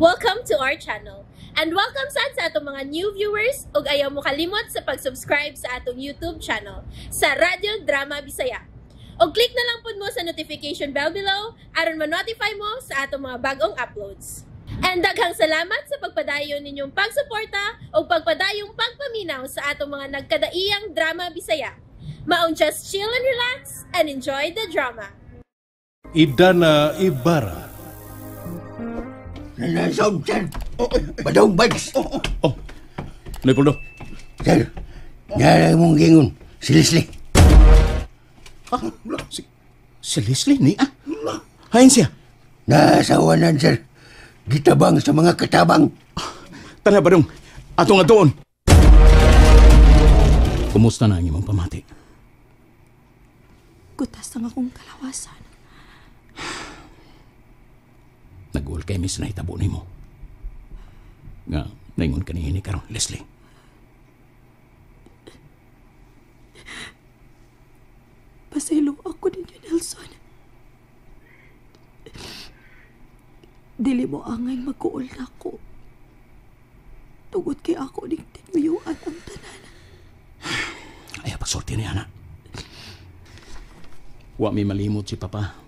Welcome to our channel. And welcome sa atong mga new viewers ug ayaw mo kalimot sa pag-subscribe sa atong YouTube channel sa Radio Drama Bisaya. O click na lang pud mo sa notification bell below aron ma-notify mo sa atong mga bagong uploads. And daghang salamat sa pagpadayon ninyong pagsuporta o pagpadayong pagpaminaw sa atong mga nagkadaiyang Drama Bisaya. Maong just chill and relax and enjoy the drama. Idana Ibarra. Nanasaw, sir. Badong bags. Leopoldo. Sir, nara mong gingon. Si Leslie. Si Leslie ni hain siya. Nasawanan, sir. Gitabang sa mga katabang. Tara barong, atong atoon. Kumusta na ang imong pamati? Kutas ang akong kalawasan. Nag-uol kay miss na itabo ni mo. Nga, naingon ka ni karon, Leslie. Pasaylo ako ninyo, Nelson. Dili mo angay mag-uol na ako. Tugod kay ako ning tinuyuan ang tanan. Ayaw pagsorti niya, anak. Wa may malimot si Papa.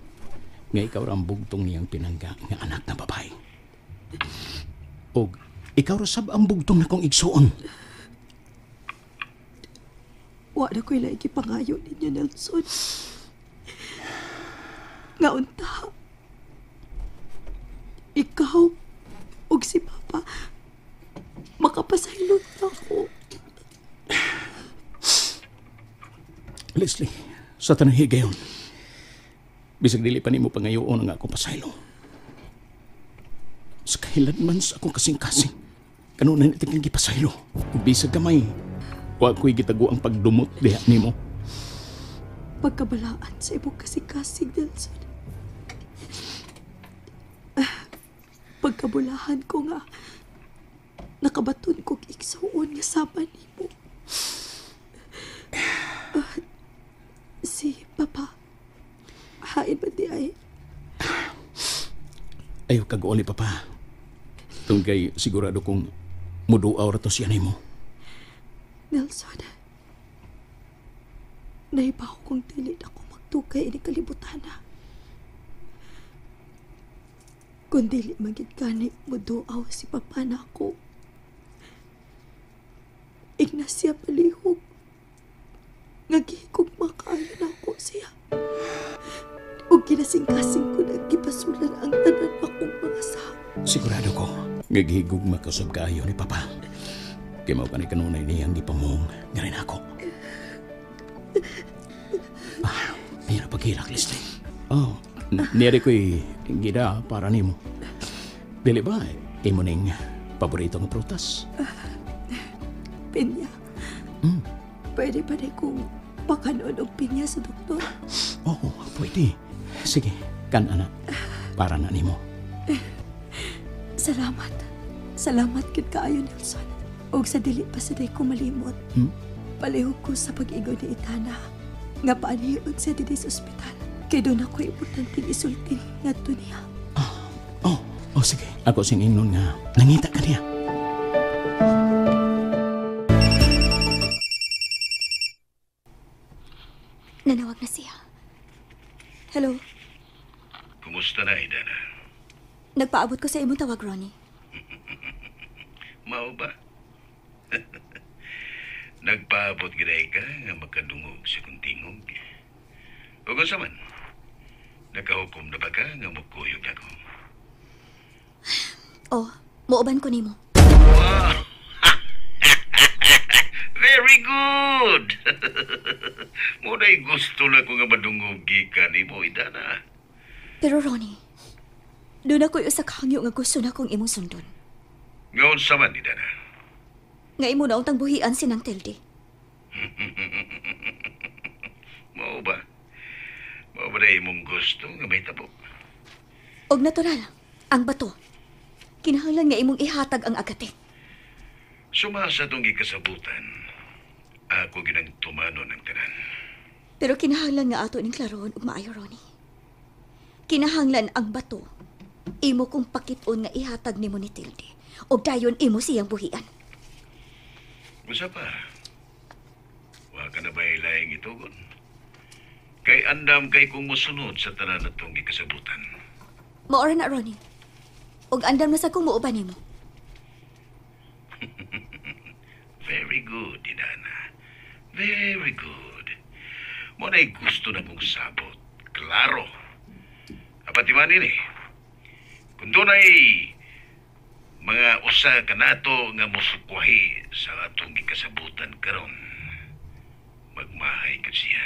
Nga ikaw ang bugtong niyang pinangga nga anak na babae. O ikaw rasab ang bugtong na kong igsuon. Wa na ko'y laigi pangayo ninyo, Nelson. Nga unta, ikaw o si Papa makapasaylot na ako. Leslie, sa tanahi gayon. Bisag dili pa nimo pangayoon ang akong pasaylo. Sa kahilanman sa akong kasing-kasing. Kanunan itikang gipasaylo. Bisag kamay. Wa ko'y gitago ang pagdumot diha nimo. Pagkabalaan sa imong kasing-kasing, Nelson. Pagkabulahan ko nga, nakabaton kong igsuon nga sama nimo. Si Papa, hain ba di ay? Ayaw kag-uli, Papa. Tunggay sigurado kong muduaw rato siya nimo. Nelson, naibaw kong dili na ko magtugay ni kalibutan na. Kung dili magid gani muduaw si Papa na ako. Ignacia palihog. Ngagihigog makaayon ako siya. O ginasing-kasing ko na gipasulan ang tanan akong mga sahab. Sigurado ko, ngagihigog makasab kaayo ni Papa. Kaya mao kanay kanunay niyang gipamong nga rin ako. Mayroon paghilak, Leslie. Niyari ko'y gida para nimo. Dili ba, imo ning paborito ng prutas? Pinya. Pwede ba rin kong pakanood og pinya sa doktor? Oo, pwede. Sige, kan anak. Para na nimo. Salamat. Salamat kit kaayo, Nelson. Og sa dili pa sa day ko malimot. Palihog ko sa pag-igo ni Itana. Nga paaniod sa dili sa ospital. Kaya doon ako importanteng isulti nga to niya. Sige. Ako sing ingnon nga nangita ka niya. Nanawag na siya. Hello? Kumusta na, Idana? Nagpaabot ko sa imong tawag, Ronnie. Mao ba? Nagpaabot giday ka nga makadungog sa kuntingog. O kung saman, nakahukom na ba ka nga mukuyog ako? Muuban ko nimo. Wow! Very good! Muna'y gusto na ko nga madungogi ka ni mo, Idana. Pero Ronnie, doon ako'y usa kahangyo nga gusto na kong imong sundon. Ngayon saman, Idana. Nga imo na untang buhian sinang Tilde. Mao ba? Mao ba na imong gusto nga may tabo? Og natural, ang bato. Kinahanglan nga imong ihatag ang agate. Sumasa itong ikasabutan, ako ginang tumano ng tanan. Pero kinahanglan nga ato ning klaron ug maayo, Ronnie. Kinahanglan ang bato imo kong pakit-on nga ihatag nimo ni Tilde. O dayon imo siyang buhian. Usa pa. Wa ka na ba ilayang itugon? Kay andam kay kung musunod sa tanan natong gikasabutan. Maora na, Ronnie. Og andam na sa kung muuban nimo. Very good, Idana. Very good. Mo na'y gusto na mong sabot. Klaro. Apatiman ini. Kung doon ay mga usa ka nato nga musukwahi sa atong gikasabutan karon, magmahay ka siya.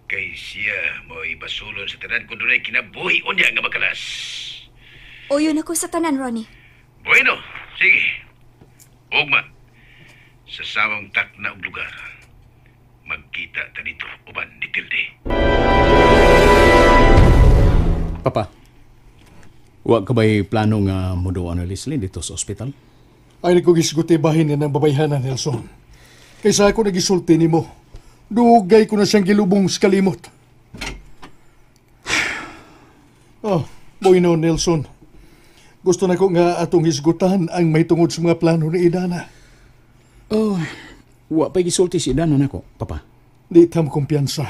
Kay siya mo ibasulon sa tanan kung doon ay kinabuhi o niya nga makalas. Uyon ako sa tanan, Ronnie. Bueno, sige. Ugma, sa samang takna og lugar, magkita ta dito uban ni Tilde. Papa, wa ka ba'y plano nga muduan na Leslie dito sa ospital? Ay nagkugisguti bahin niya ng babayhanan, Nelson. Kaysa ako nagisulti ni mo, dugay ko na siyang gilubong sa kalimot. Bueno, Nelson. Gusto na ko nga atong hisgutan ang may tungod sa mga plano ni Idana. Wa pa'y gisulti si Idana nako, Papa. Di tam kumpiyansa.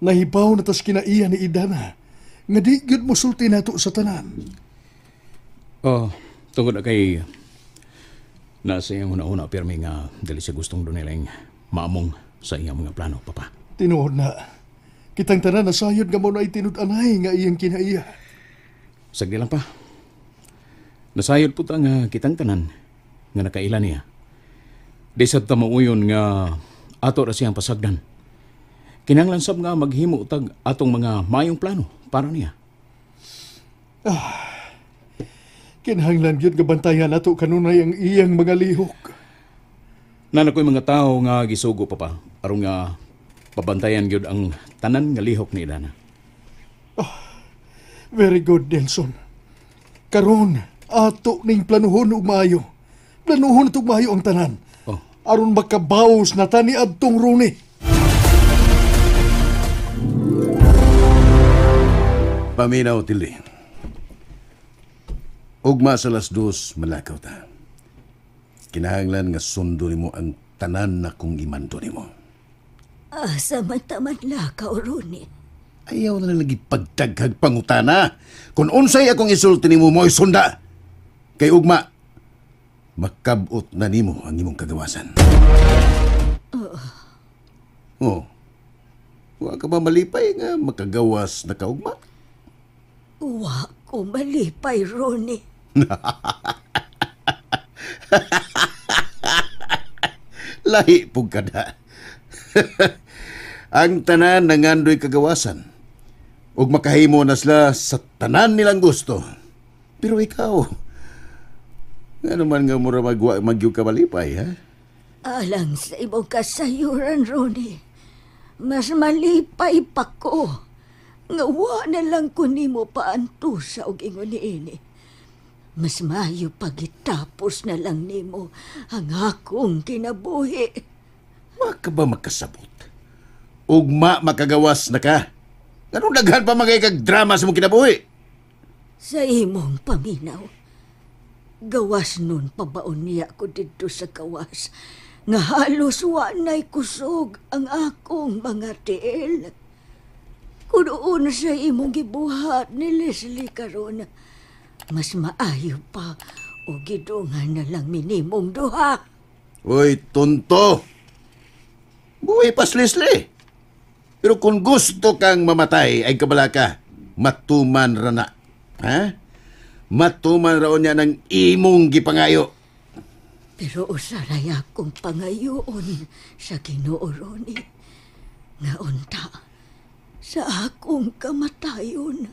Nahibaw na tas kinaiya ni Idana. Nga di gyud mo sulti nato sa tanan. Tungod na kay nasa iyang una-una pirmi nga dali siya gustong doon nilang maamong sa iyang mga plano, Papa. Tinuod na. Kitang tanan na sayod nga mo na itinud-anay nga iyang kinaiya. Sagdi lang pa. Nasayod po ta nga kitang tanan nga nakaila niya. Di sa tamauyon nga ato ra siyang pasagdan. Kinahanglan sab nga maghimo tag atong mga mayong plano para niya. Kinahanglan gyud nga bantayan nato kanunay ang iyang mga lihok. Nana ko'y mga tao nga gisugo, Papa, aron nga pabantayan gyud ang tanan nga lihok ni Idana. Very good, Nelson. Karon, ato ning planuhon ug maayo. Planuhon ug maayo ang tanan. Aron makabawas na tani adtong Ronnie. Paminaw, Tilde. Ugma sa alas 2, malakaw ta. Kinahanglan nga sundo nimo ang tanan na kung imando nimo. Asa man taman lakaw, Ronnie. Ayaw na lagi pagdaghag pangutana. Kung unsay akong isulti nimo mo'y sunda. Kay ugma, makabot na nimo ang imong kagawasan. Wa ka ba malipay nga makagawas na kaugma? Wa ko malipay, Ronnie. Lahi pug kada. Ang tanan nangandoy kagawasan. Ug makahimo na sila sa tanan nilang gusto. Pero ikaw, ano man nga mura magyug ka malipay, ha? Alang sa ibang kasayuran, Ronnie. Mas malipay pa ko. Nga wa na lang ko nimo paantusa og ingon niini. Mas maayo pagitapos na lang nimo ang akong kinabuhi. Wa ka ba makasabot? Ugma makagawas na ka. Anong daghan pa magay kag drama sa mong kinabuhi? Sa imong paminaw, gawas nun pabaon niya ko dito sa gawas. Nga halos wa na'y kusog ang akong mga tiil. Kunoon sa imong gibuhat ni Leslie karon, mas maayo pa o gidungan na lang minimong duha. Uy, tonto! Buhay pas, Leslie! Pero kung gusto kang mamatay ay kabala ka, matuman ra na. Ha? Matuman raon niya ng imong gipangayo. Pero usaray akong pangayoon sa Ginoo, Ronnie. Nga unta, sa akong kamatayon,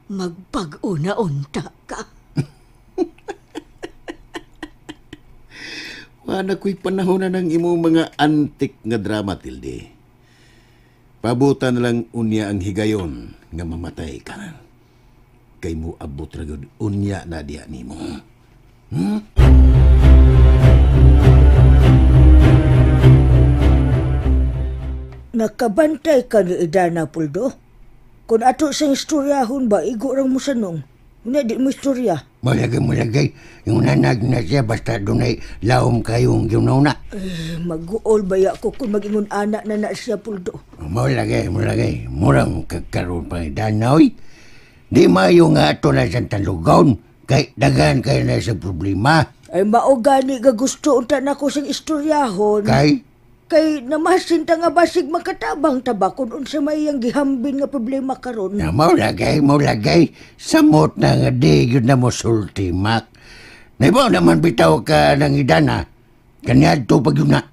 magpag-o na unta ka. Wala ko'y panahon na ng imong mga antik nga drama, Tilde. Pabutan na lang unya ang higayon nga mamatay ka. Kay mo abot ra gyud unya na diya nimo. Nakabantay ka ni Idana, Puldo? Kung ato siyang istoryahon ba, igo rang mo sanong. Una di mo istorya. Malagay. Yung nanag na siya basta dunay laom kayong giununa. Mag-uol baya ko kung mag-ingon anak na siya, Puldo. Malagay. Murang kagkaroon pa danaw. Di mayo nga ato na siyang talugaw. Kay dagan kayo na sa problema. Ay maogani ga gusto unta na ko siyang istoryahon. Kay namasin ta nga basig makatabang taba kung unsa may iyang gihambin nga problema karon. Na maulagay. Samot na nga di yun na mo sulti, Mac. Naibaw naman bitaw ka ng idana. Kanyad to pag yun na.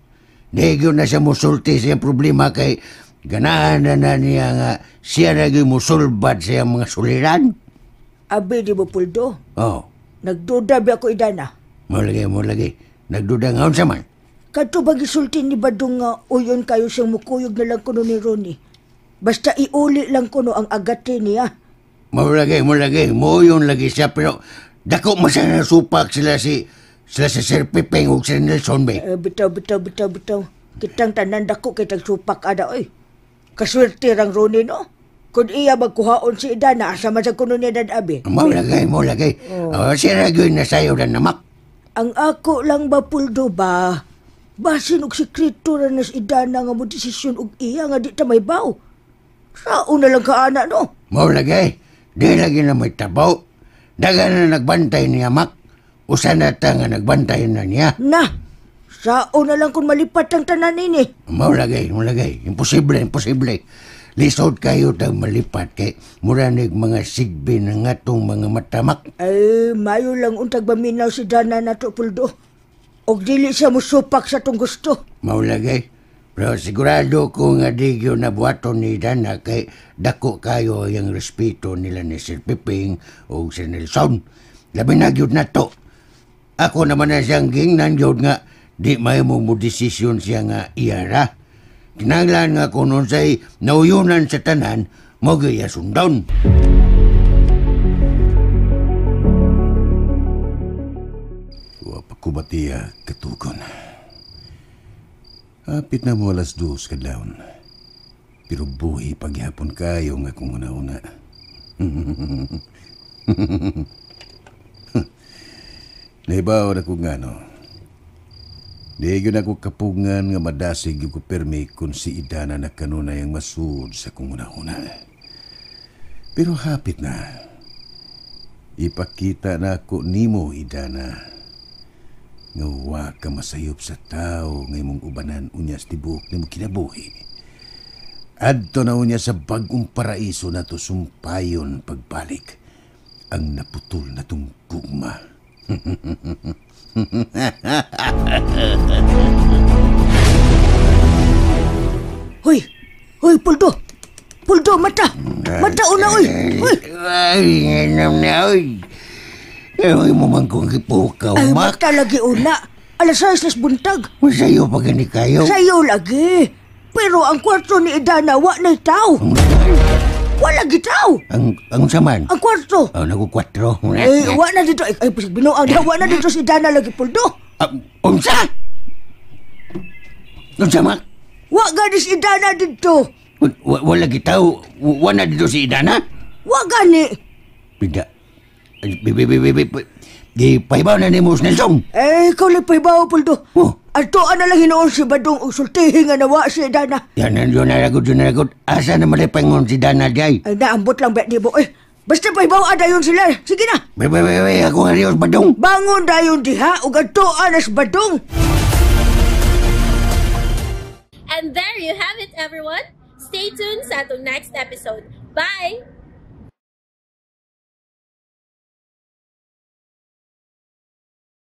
Di yun na siya mo sulti siyang problema kay ganahan na niya nga siya naging musulbad sa mga suliran. Abi di mo, Puldo? Oh. Nagduda ba ako idana? Maulagay. Nagduda nga unsa man. Kadto ba gisulti ni Badong nga uyon kayo siyang mukuyog na lang kuno ni Ronnie? Basta iuli lang kuno ang agati niya. Maulagay. Muyon lagi siya pero dako masana supak sila si Sir Pipeng ug si Nelson be. Bitaw. Kitang tanan dako kitang supak ada oy. Kaswerte rang Ronnie no? Kung iya magkuhaon si Idana, asa man sa kuno niya dadabi. Maulagay. Siya nagyoy na sayo na namak. Ang ako lang ba, Puldo ba? Basin og sekreto na si Idana nga mo desisyon og iya nga di ta may baw. Sao na lang ka ana no? Maulagay. Di lagi na may tabaw. Daga na nagbantay niya, Mac. Usa na ta nga nagbantay na niya. Na! Sao na lang kung malipat ang tanan ini? Maulagay. Imposible. Lisod kayo tang malipat kay muranig mga sigbi na nga tong mga matamak. Ay, mayo lang untag baminaw si Dana na to, Puldo. Og dili siya musupak sa tong gusto. Maulagay. Pero sigurado ko nga di yun nabuhaton ni Dana kay dako kayo yung respeto nila ni Sir Piping o Sir Nelson. Labi na yun na to. Ako naman na siyang gingnan yun nga di may mo desisyon siya nga iyara. Kinanglan nga kung unsay nauyunan sa tanan, mo gaya sundon. Kumatiya, katukon. Apit na mo alas 2 kadlawon. Pero buhi paghapon kayo nga kung una-una. Naibaw na kung ano. Di yun ako kapungan nga madasig yung kupermi kung si Idana na kanunay ang masud sa kung una-una. Pero hapit na. Ipakita na ako nimo, Idana. Nga wa ka masayop sa tao ngay mong ubanan unya sa tibok ni mo kinabuhi. Adto na unya sa bagong paraiso na to sumpayon pagbalik ang naputol na tong gugma. Hoy, Puldo, mata una, oy. Ay, nganam na, oy. Ewan mo man kung ipukaw, Ay, Mac. mata lagi una. Alas 6 buntag. Masayo pa gani kayo. Sayo lagi. Pero ang kwarto ni Idana, wa na'y tao. Wa lagi tao. Ang saman? Ang kwarto. Nagkukwatro. Wa na dito. Ay, binuang na. Wa na dito si Idana lagi, Puldo. Unsa? Unsa, Mac? Wa gani si Idana dito. Wala gitaw. Wala dito si Idana? Wa gani. Pida. Di paibaw na ni Mus Nelson. Ikaw lang paibaw, Puldo. Oh. Ato na lang hinoon si Badong usultihin nga nawa si Idana. Yan na ragod. Asa na malipangon si Dana jay? Ay, naambot lang ba di mo. Basta paibaw ada yun sila. Sige na. Bebe, ako nga riyos Badong. Bangon dayon diha ug ato anas Badong. And there you have it, everyone. Stay tuned sa atong next episode. Bye!